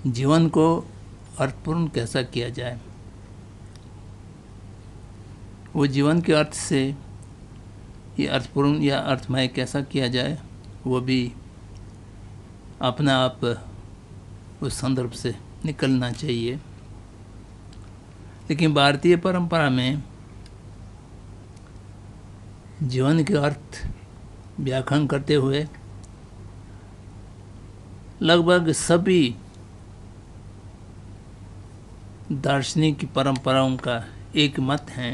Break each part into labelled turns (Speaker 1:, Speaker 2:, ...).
Speaker 1: जीवन को अर्थपूर्ण कैसा किया जाए, वो जीवन के अर्थ से ये अर्थपूर्ण या अर्थमय कैसा किया जाए, वो भी अपना आप उस संदर्भ से निकलना चाहिए। लेकिन भारतीय परंपरा में जीवन के अर्थ व्याख्यान करते हुए लगभग सभी दार्शनिक परंपराओं का एक मत है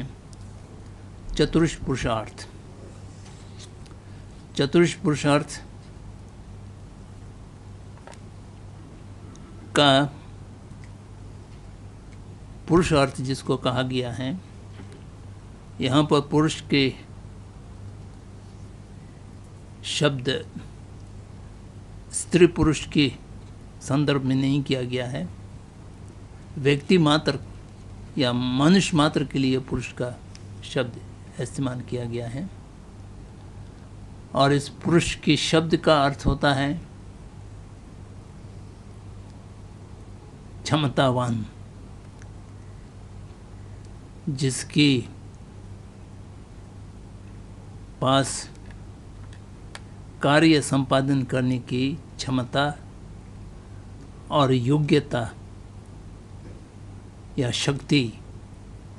Speaker 1: चतुर्ष पुरुषार्थ। चतुर्ष पुरुषार्थ का पुरुष अर्थ जिसको कहा गया है, यहाँ पर पुरुष के शब्द स्त्री पुरुष के संदर्भ में नहीं किया गया है, व्यक्ति मात्र या मनुष्य मात्र के लिए पुरुष का शब्द इस्तेमाल किया गया है। और इस पुरुष के शब्द का अर्थ होता है क्षमतावान, जिसकी पास कार्य संपादन करने की क्षमता और योग्यता या शक्ति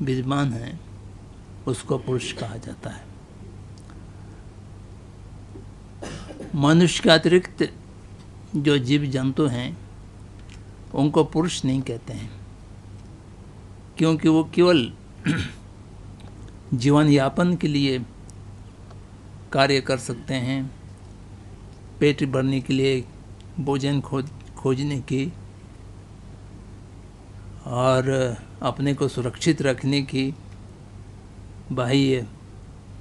Speaker 1: विद्यमान है, उसको पुरुष कहा जाता है। मनुष्य के अतिरिक्त जो जीव जंतु हैं उनको पुरुष नहीं कहते हैं, क्योंकि वो केवल जीवन यापन के लिए कार्य कर सकते हैं, पेट भरने के लिए, भोजन खोजने की और अपने को सुरक्षित रखने की, बाह्य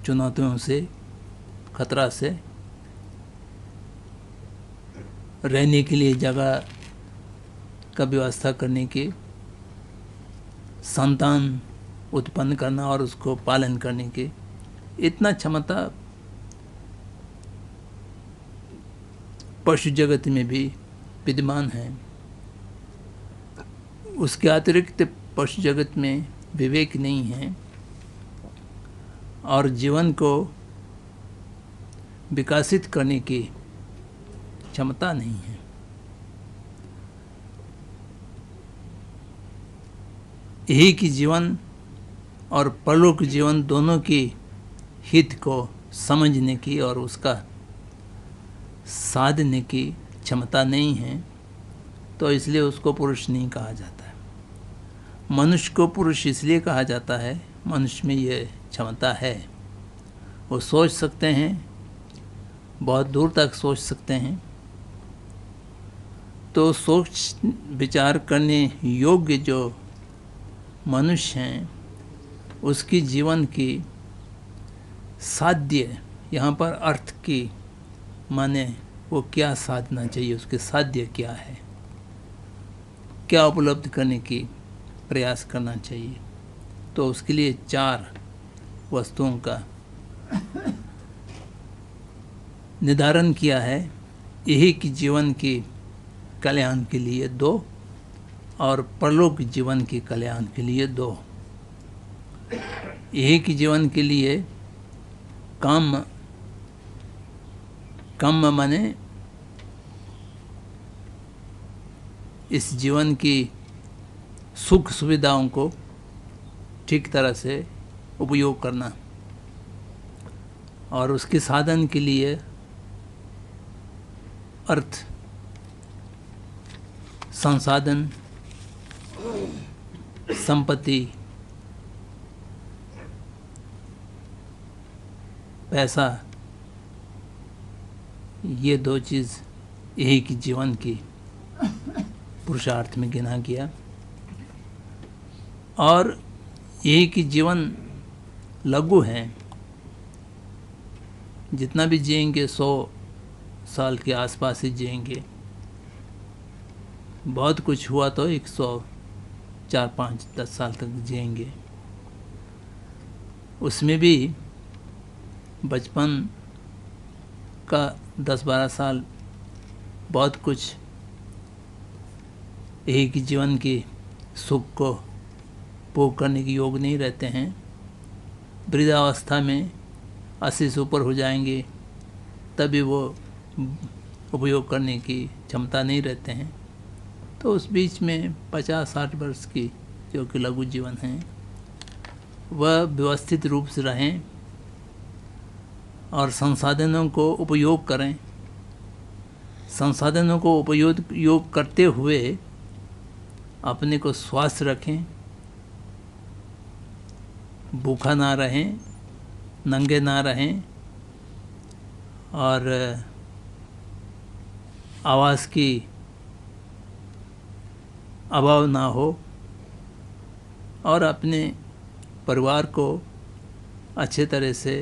Speaker 1: चुनौतियों से, खतरा से, रहने के लिए जगह का व्यवस्था करने की, संतान उत्पन्न करना और उसको पालन करने की, इतना क्षमता पशु जगत में भी विद्यमान है। उसके अतिरिक्त पशु जगत में विवेक नहीं है और जीवन को विकसित करने की क्षमता नहीं है। यही कि जीवन और परलोक जीवन दोनों की हित को समझने की और उसका साधने की क्षमता नहीं है, तो इसलिए उसको पुरुष नहीं कहा जाता है। मनुष्य को पुरुष इसलिए कहा जाता है, मनुष्य में ये क्षमता है, वो सोच सकते हैं, बहुत दूर तक सोच सकते हैं। तो सोच विचार करने योग्य जो मनुष्य हैं, उसकी जीवन की साध्य, यहाँ पर अर्थ की माने वो क्या साधना चाहिए, उसके साध्य क्या है, क्या उपलब्ध करने की प्रयास करना चाहिए, तो उसके लिए 4 वस्तुओं का निर्धारण किया है। यही कि जीवन के कल्याण के लिए 2 और परलोक जीवन के कल्याण के लिए 2। यही कि जीवन के लिए काम माने इस जीवन की सुख सुविधाओं को ठीक तरह से उपयोग करना, और उसके साधन के लिए अर्थ, संसाधन, संपत्ति, पैसा, ये 2 चीज़ यही कि जीवन की पुरुषार्थ में गिना गया। और यही कि जीवन लघु है, जितना भी जिएंगे 100 साल के आसपास ही जिएंगे, बहुत कुछ हुआ तो 104, 5, 10 साल तक जिएंगे। उसमें भी बचपन का 10-12 साल बहुत कुछ एक ही जीवन के सुख को भोग करने के योग नहीं रहते हैं। वृद्धावस्था में 80 से ऊपर हो जाएंगे तभी वो उपयोग करने की क्षमता नहीं रहते हैं। तो उस बीच में 50-60 वर्ष की जो कि लघु जीवन है वह व्यवस्थित रूप से रहें और संसाधनों को उपयोग करें। संसाधनों को उपयोग करते हुए अपने को स्वस्थ रखें, भूखा ना रहें, नंगे ना रहें और आवास की अभाव ना हो और अपने परिवार को अच्छे तरह से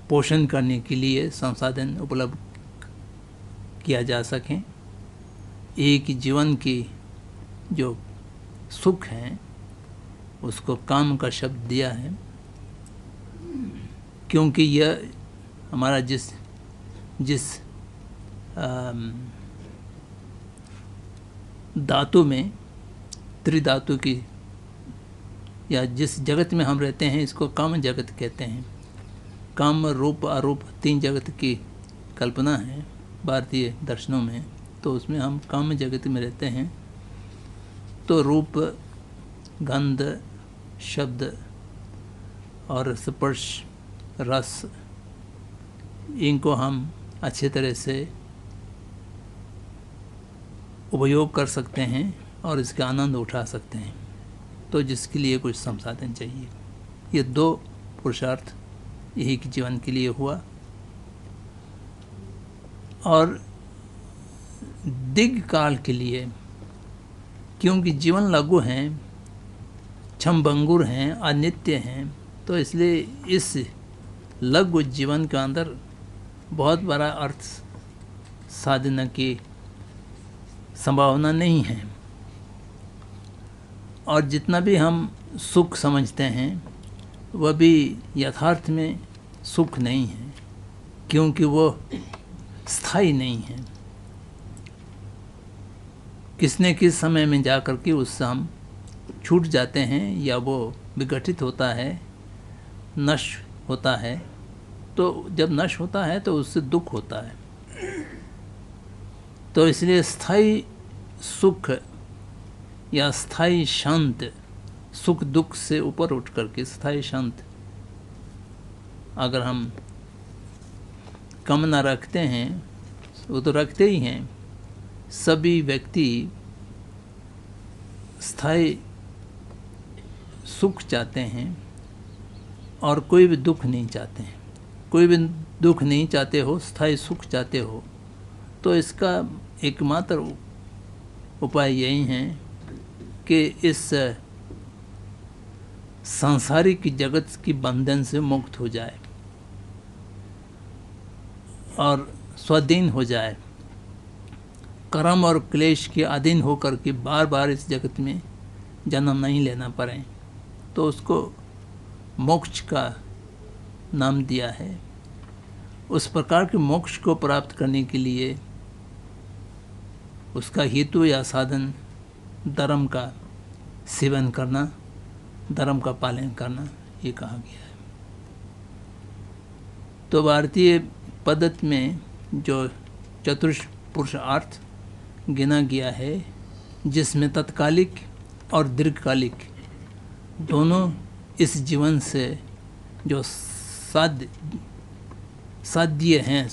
Speaker 1: पोषण करने के लिए संसाधन उपलब्ध किया जा सकें। एक जीवन की जो सुख है उसको काम का शब्द दिया है, क्योंकि यह हमारा जिस धातु में त्रिधातु की या जिस जगत में हम रहते हैं इसको काम जगत कहते हैं। काम रूप अरूप 3 जगत की कल्पना है भारतीय दर्शनों में, तो उसमें हम काम जगत में रहते हैं। तो रूप, गंध, शब्द और स्पर्श, रस, इनको हम अच्छे तरह से उपयोग कर सकते हैं और इसका आनंद उठा सकते हैं। तो जिसके लिए कुछ संसाधन चाहिए। ये 2 पुरुषार्थ यही के जीवन के लिए हुआ। और दीर्घ काल के लिए, क्योंकि जीवन लघु हैं, क्षणभंगुर हैं, अनित्य हैं, तो इसलिए इस लघु जीवन के अंदर बहुत बड़ा अर्थ साधना की संभावना नहीं है। और जितना भी हम सुख समझते हैं वह भी यथार्थ में सुख नहीं है, क्योंकि वो स्थायी नहीं है। किसने किस समय में जा कर के उससे हम छूट जाते हैं या वो विघटित होता है, नष्ट होता है। तो जब नष्ट होता है तो उससे दुख होता है। तो इसलिए स्थायी सुख या स्थायी शांत, सुख दुख से ऊपर उठ करके स्थायी शांत अगर हम कामना रखते हैं, वो तो रखते ही हैं, सभी व्यक्ति स्थायी सुख चाहते हैं और कोई भी दुख नहीं चाहते हैं। कोई भी दुख नहीं चाहते हो, स्थायी सुख चाहते हो, तो इसका एकमात्र उपाय यही है कि इस सांसारिक जगत की बंधन से मुक्त हो जाए और स्वाधीन हो जाए, कर्म और क्लेश के अधीन होकर के बार बार इस जगत में जन्म नहीं लेना पड़े। तो उसको मोक्ष का नाम दिया है। उस प्रकार के मोक्ष को प्राप्त करने के लिए उसका हेतु या साधन धर्म का सेवन करना, धर्म का पालन करना, ये कहा गया है। तो भारतीय पद्धति में जो चतुर्थ पुरुषार्थ गिना गया है, जिसमें तत्कालिक और दीर्घकालिक दोनों इस जीवन से जो साध्य हैं,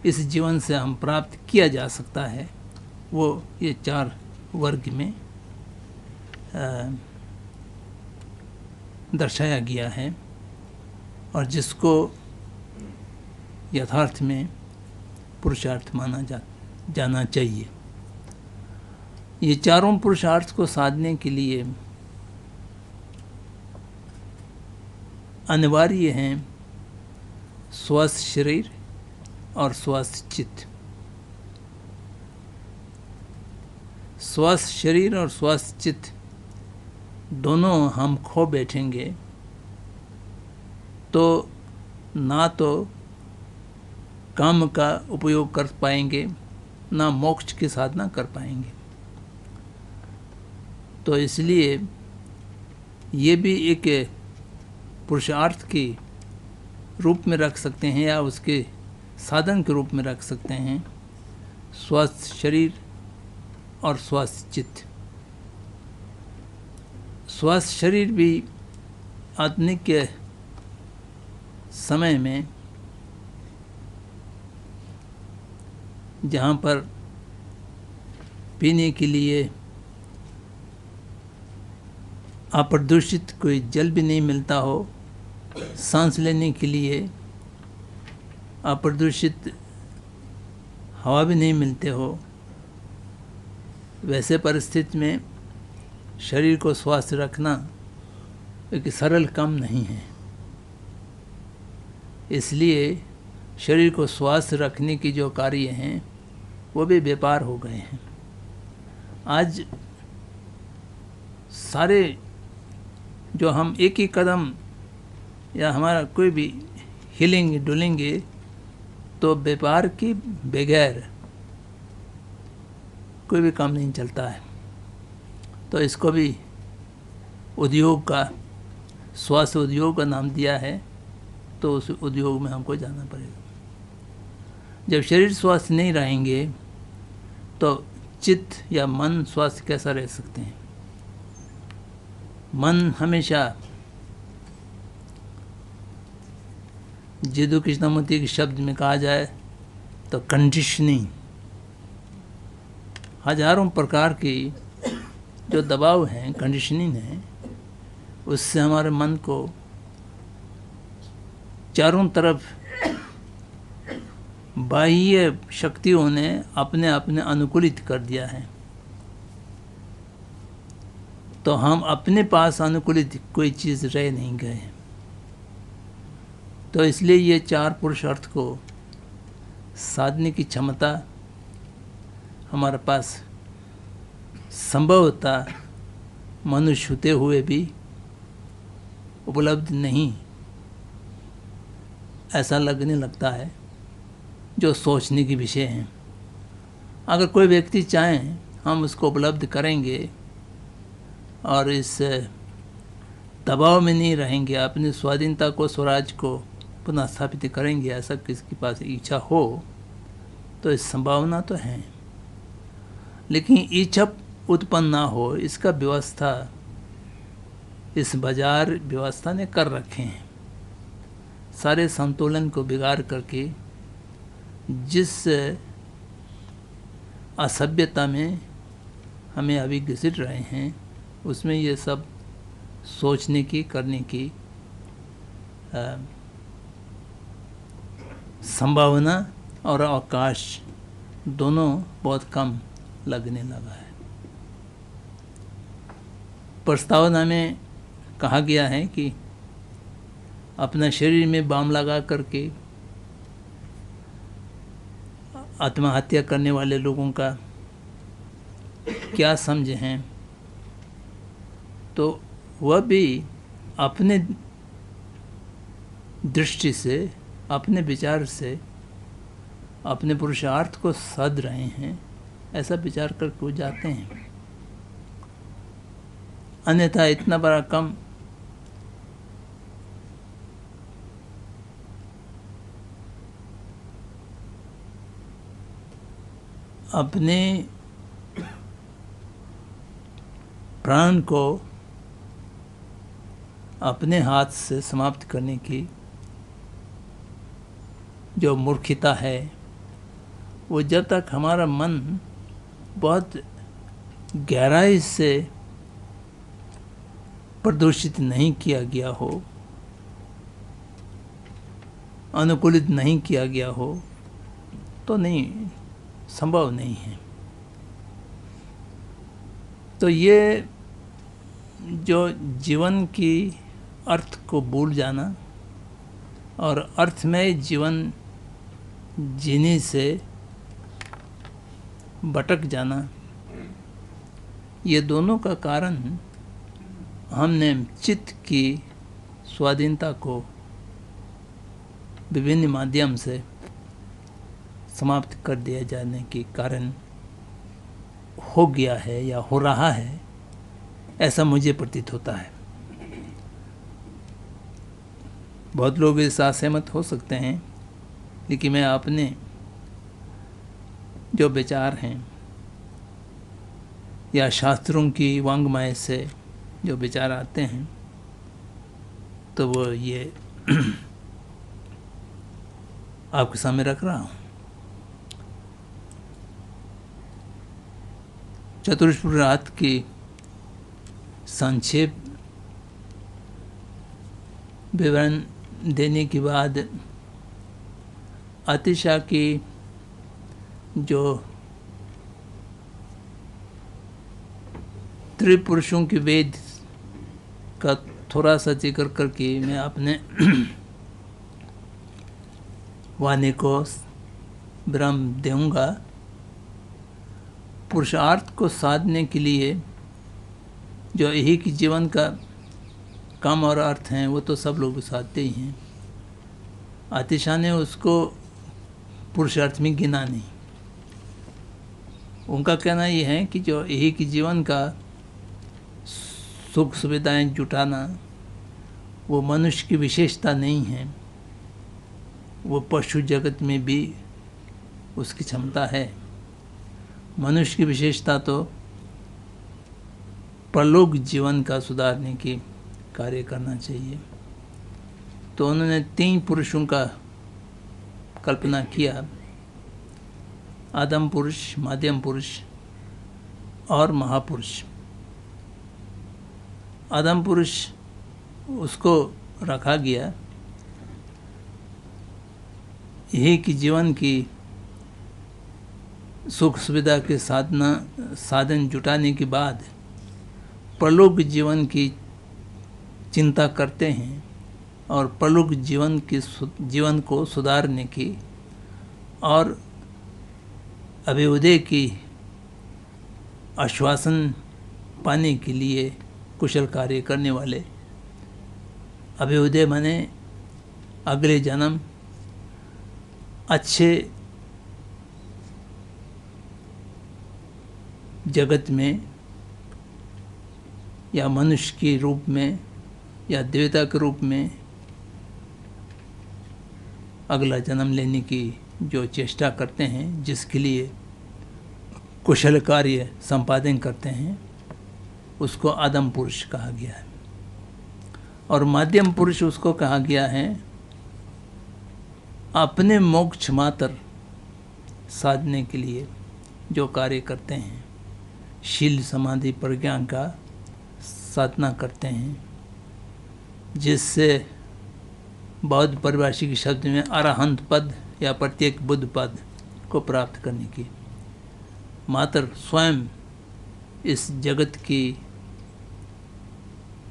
Speaker 1: इस जीवन से हम प्राप्त किया जा सकता है, वो ये 4 वर्ग में दर्शाया गया है और जिसको यथार्थ में पुरुषार्थ माना जाना चाहिए। ये चारों पुरुषार्थ को साधने के लिए अनिवार्य हैं स्वस्थ शरीर और स्वस्थ चित्त। स्वस्थ शरीर और स्वस्थ चित्त दोनों हम खो बैठेंगे तो ना तो काम का उपयोग कर पाएंगे ना मोक्ष की साधना कर पाएंगे। तो इसलिए ये भी एक पुरुषार्थ के रूप में रख सकते हैं या उसके साधन के रूप में रख सकते हैं, स्वस्थ शरीर और स्वस्थ चित्त। स्वस्थ शरीर भी आधुनिक के समय में, जहाँ पर पीने के लिए अप्रदूषित कोई जल भी नहीं मिलता हो, सांस लेने के लिए अप्रदूषित हवा भी नहीं मिलते हो, वैसे परिस्थिति में शरीर को स्वस्थ रखना एक सरल काम नहीं है। इसलिए शरीर को स्वस्थ रखने की जो कार्य हैं वो भी व्यापार हो गए हैं। आज सारे जो हम एक ही कदम या हमारा कोई भी हिलेंगे डुलेंगे तो व्यापार के बगैर कोई भी काम नहीं चलता है। तो इसको भी उद्योग का, स्वास्थ्य उद्योग का नाम दिया है, तो उस उद्योग में हमको जाना पड़ेगा। जब शरीर स्वस्थ नहीं रहेंगे तो चित्त या मन स्वस्थ कैसा रह सकते हैं। मन हमेशा जिदु कृष्णमूर्ति के शब्द में कहा जाए तो कंडीशनिंग, हजारों प्रकार की जो दबाव हैं, कंडीशनिंग है, उससे हमारे मन को चारों तरफ बाह्य शक्तियों ने अपने अपने अनुकूलित कर दिया है। तो हम अपने पास अनुकूलित कोई चीज़ रह नहीं गए। तो इसलिए ये चार पुरुषार्थ को साधने की क्षमता हमारे पास संभवतः मनुष्य होते हुए भी उपलब्ध नहीं, ऐसा लगने लगता है, जो सोचने की विषय है। अगर कोई व्यक्ति चाहें हम उसको उपलब्ध करेंगे और इस दबाव में नहीं रहेंगे, अपनी स्वाधीनता को, स्वराज को पुनः स्थापित करेंगे, ऐसा किसके पास इच्छा हो तो इस संभावना तो है। लेकिन इच्छा उत्पन्न ना हो, इसका व्यवस्था इस बाजार व्यवस्था ने कर रखे हैं। सारे संतुलन को बिगाड़ करके जिस असभ्यता में हमें अभी घसीट रहे हैं, उसमें ये सब सोचने की, करने की संभावना और अवकाश दोनों बहुत कम लगने लगा है। प्रस्तावना में कहा गया है कि अपना शरीर में बाम लगा करके आत्महत्या करने वाले लोगों का क्या समझ हैं, तो वह भी अपने दृष्टि से, अपने विचार से अपने पुरुषार्थ को साध रहे हैं, ऐसा विचार करके वो जाते हैं। अन्यथा इतना बड़ा कम अपने प्राण को अपने हाथ से समाप्त करने की जो मूर्खता है, वो जब तक हमारा मन बहुत गहराई से प्रदूषित नहीं किया गया हो, अनुकूलित नहीं किया गया हो, तो नहीं, संभव नहीं है। तो ये जो जीवन की अर्थ को भूल जाना और अर्थमय जीवन जीने से भटक जाना, ये दोनों का कारण हमने चित्त की स्वाधीनता को विभिन्न माध्यम से समाप्त कर दिया जाने के कारण हो गया है या हो रहा है, ऐसा मुझे प्रतीत होता है। बहुत लोग इस असहमत हो सकते हैं, लेकिन मैं अपने जो विचार हैं या शास्त्रों की वांग्मय से जो विचार आते हैं, तो वो ये आपके सामने रख रहा हूँ। चतुष्पुरात की संक्षेप विवरण देने के बाद अतिशा की जो त्रिपुरुषों के वेद का थोड़ा सा जिक्र करके मैं अपने वाणी को विराम दूंगा। पुरुषार्थ को साधने के लिए जो यही कि जीवन का काम और अर्थ हैं, वो तो सब लोग साधते ही हैं। आतिशा ने उसको पुरुषार्थ में गिना नहीं। उनका कहना ये है कि जो यही कि जीवन का सुख सुविधाएं जुटाना वो मनुष्य की विशेषता नहीं है, वो पशु जगत में भी उसकी क्षमता है। मनुष्य की विशेषता तो परलोक जीवन का सुधारने के कार्य करना चाहिए। तो उन्होंने 3 पुरुषों का कल्पना किया, आदम पुरुष, मध्यम पुरुष और महापुरुष। आदम पुरुष उसको रखा गया यही कि जीवन की सुख सुविधा के साधन जुटाने के बाद परलोक जीवन की चिंता करते हैं और परलोक जीवन को सुधारने की और अभ्युदय की आश्वासन पाने के लिए कुशल कार्य करने वाले। अभ्युदय माने अगले जन्म अच्छे जगत में या मनुष्य के रूप में या देवता के रूप में अगला जन्म लेने की जो चेष्टा करते हैं, जिसके लिए कुशल कार्य संपादन करते हैं, उसको आदम पुरुष कहा गया है। और मध्यम पुरुष उसको कहा गया है अपने मोक्ष मात्र साधने के लिए जो कार्य करते हैं, शील समाधि प्रज्ञा का साधना करते हैं, जिससे बौद्ध परिभाषिक शब्द में अरहंत पद या प्रत्येक बुद्ध पद को प्राप्त करने की मात्र स्वयं इस जगत की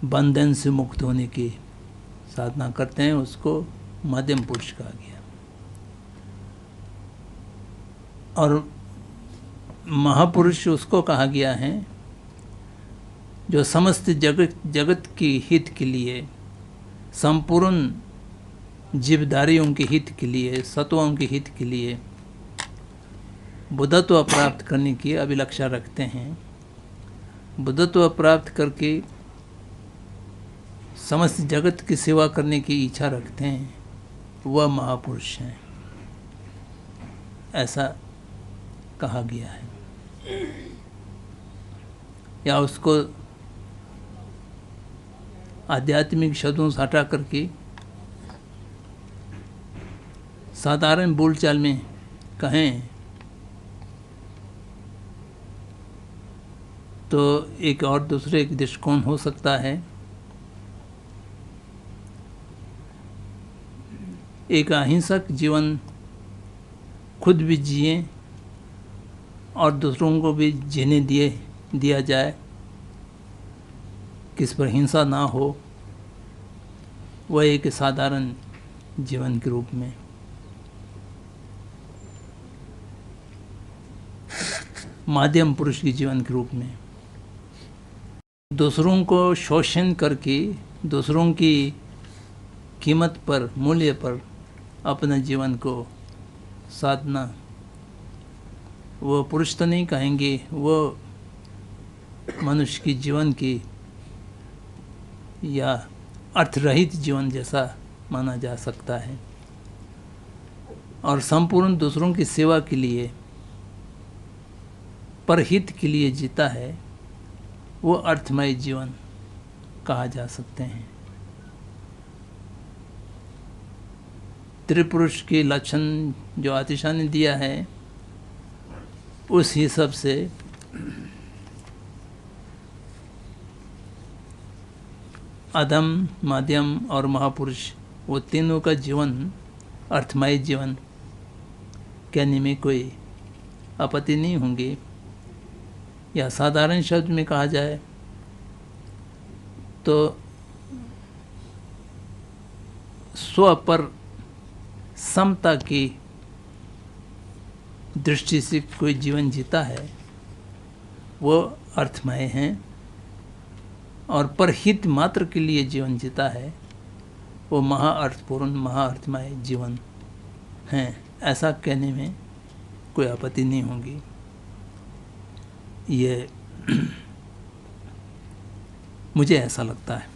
Speaker 1: बंधन से मुक्त होने की साधना करते हैं, उसको मध्यम पुरुष कहा गया। और महापुरुष उसको कहा गया है जो समस्त जगत की हित के लिए, संपूर्ण जीवधारियों के हित के लिए, सत्वों के हित के लिए बुद्धत्व प्राप्त करने की अभिलाषा रखते हैं। बुद्धत्व प्राप्त करके समस्त जगत की सेवा करने की इच्छा रखते हैं, वह महापुरुष हैं, ऐसा कहा गया है। या उसको आध्यात्मिक शब्दों से हटा करके साधारण बोलचाल में कहें तो एक और दूसरे दृष्टिकोण हो सकता है। एक अहिंसक जीवन खुद भी जिए और दूसरों को भी जीने दिया जाए, किस पर हिंसा ना हो, वह एक साधारण जीवन के रूप में। मध्यम पुरुष के जीवन के रूप में दूसरों को शोषण करके दूसरों की कीमत पर, मूल्य पर अपने जीवन को साधना वो पुरुष तो नहीं कहेंगे, वो मनुष्य की जीवन की या अर्थरहित जीवन जैसा माना जा सकता है। और संपूर्ण दूसरों की सेवा के लिए, परहित के लिए जीता है, वो अर्थमय जीवन कहा जा सकते हैं। त्रिपुरुष के लक्षण जो आतिशा ने दिया है, उस हिसाब से अधम, मध्यम और महापुरुष, वो तीनों का जीवन अर्थमय जीवन कहने में कोई आपत्ति नहीं होंगी। या साधारण शब्द में कहा जाए तो स्व पर समता की दृष्टि से कोई जीवन जीता है, वो अर्थमय है। और परहित मात्र के लिए जीवन जीता है, वो महाअर्थपूर्ण, महाअर्थमय जीवन है। ऐसा कहने में कोई आपत्ति नहीं होगी। ये मुझे ऐसा लगता है।